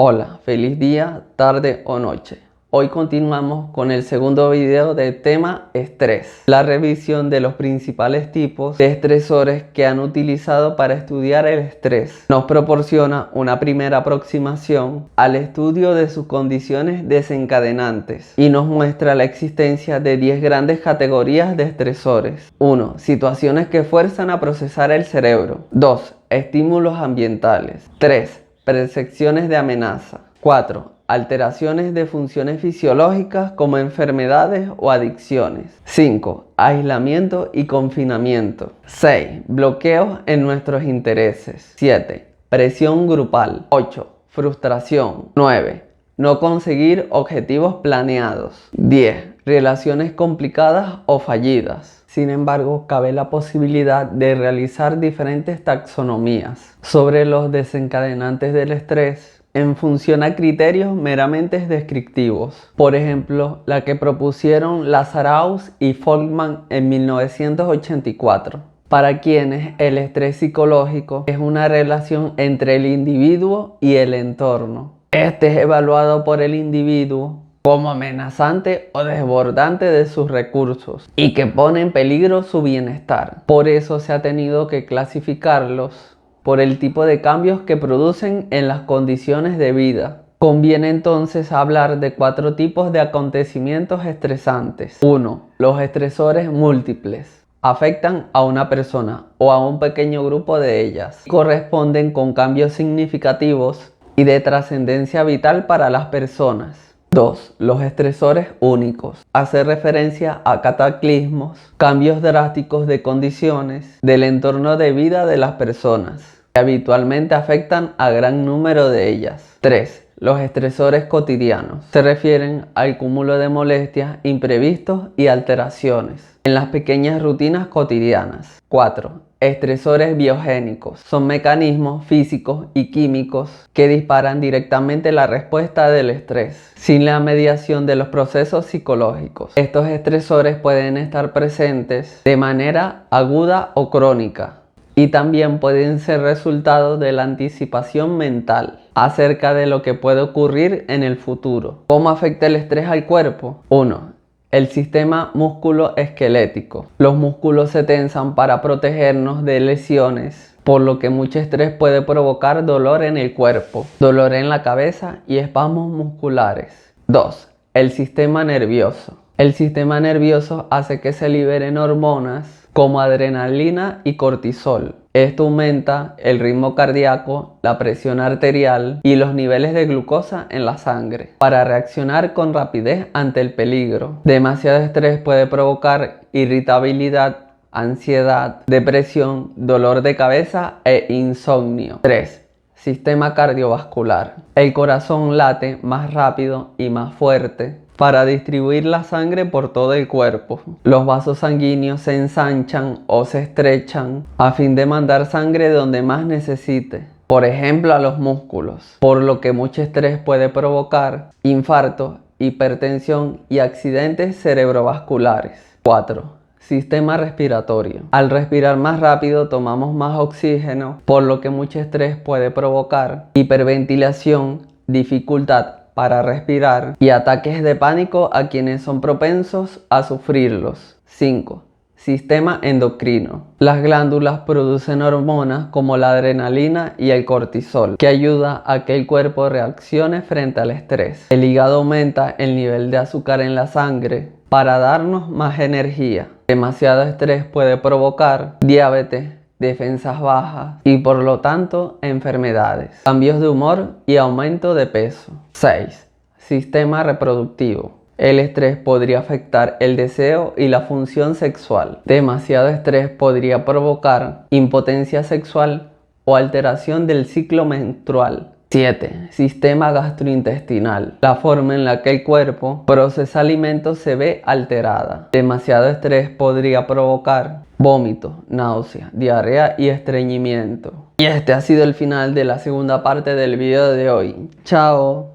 Hola, feliz día, tarde o noche. Hoy continuamos con el segundo video del tema estrés. La revisión de los principales tipos de estresores que han utilizado para estudiar el estrés nos proporciona una primera aproximación al estudio de sus condiciones desencadenantes y nos muestra la existencia de 10 grandes categorías de estresores. 1. Situaciones que fuerzan a procesar el cerebro. 2. Estímulos ambientales. 3. Percepciones de amenaza. 4. Alteraciones de funciones fisiológicas como enfermedades o adicciones. 5. Aislamiento y confinamiento. 6. Bloqueos en nuestros intereses. 7. Presión grupal. 8. Frustración. 9. No conseguir objetivos planeados. 10. Relaciones complicadas o fallidas. Sin embargo, cabe la posibilidad de realizar diferentes taxonomías sobre los desencadenantes del estrés en función a criterios meramente descriptivos. Por ejemplo, la que propusieron Lazarus y Folkman en 1984, para quienes el estrés psicológico es una relación entre el individuo y el entorno. Este es evaluado por el individuo como amenazante o desbordante de sus recursos y que pone en peligro su bienestar. Por eso se ha tenido que clasificarlos por el tipo de cambios que producen en las condiciones de vida. Conviene entonces hablar de 4 tipos de acontecimientos estresantes. 1. Los estresores múltiples. Afectan a una persona o a un pequeño grupo de ellas. Corresponden con cambios significativos y de trascendencia vital para las personas. 2. Los estresores únicos. Hace referencia a cataclismos, cambios drásticos de condiciones del entorno de vida de las personas, que habitualmente afectan a gran número de ellas. 3. Los estresores cotidianos. Se refieren al cúmulo de molestias, imprevistos y alteraciones en las pequeñas rutinas cotidianas. 4. Estresores biogénicos. Son mecanismos físicos y químicos que disparan directamente la respuesta del estrés, sin la mediación de los procesos psicológicos. Estos estresores pueden estar presentes de manera aguda o crónica y también pueden ser resultado de la anticipación mental acerca de lo que puede ocurrir en el futuro. ¿Cómo afecta el estrés al cuerpo? 1. El sistema músculo-esquelético. Los músculos se tensan para protegernos de lesiones, por lo que mucho estrés puede provocar dolor en el cuerpo, dolor en la cabeza y espasmos musculares. 2. El sistema nervioso. El sistema nervioso hace que se liberen hormonas como adrenalina y cortisol. Esto aumenta el ritmo cardíaco, la presión arterial y los niveles de glucosa en la sangre para reaccionar con rapidez ante el peligro. Demasiado estrés puede provocar irritabilidad, ansiedad, depresión, dolor de cabeza e insomnio. 3. Sistema cardiovascular. El corazón late más rápido y más fuerte para distribuir la sangre por todo el cuerpo. Los vasos sanguíneos se ensanchan o se estrechan a fin de mandar sangre donde más necesite, por ejemplo a los músculos, por lo que mucho estrés puede provocar infarto, hipertensión y accidentes cerebrovasculares. 4. Sistema respiratorio. Al respirar más rápido tomamos más oxígeno, por lo que mucho estrés puede provocar hiperventilación, dificultad para respirar y ataques de pánico a quienes son propensos a sufrirlos. 5. Sistema endocrino. Las glándulas producen hormonas como la adrenalina y el cortisol, que ayuda a que el cuerpo reaccione frente al estrés. El hígado aumenta el nivel de azúcar en la sangre para darnos más energía. Demasiado estrés puede provocar diabetes, defensas bajas y por lo tanto enfermedades, cambios de humor y aumento de peso. 6. Sistema reproductivo. El estrés podría afectar el deseo y la función sexual. Demasiado estrés podría provocar impotencia sexual o alteración del ciclo menstrual. 7. Sistema gastrointestinal. La forma en la que el cuerpo procesa alimentos se ve alterada. Demasiado estrés podría provocar vómito, náusea, diarrea y estreñimiento. Y este ha sido el final de la segunda parte del video de hoy. Chao.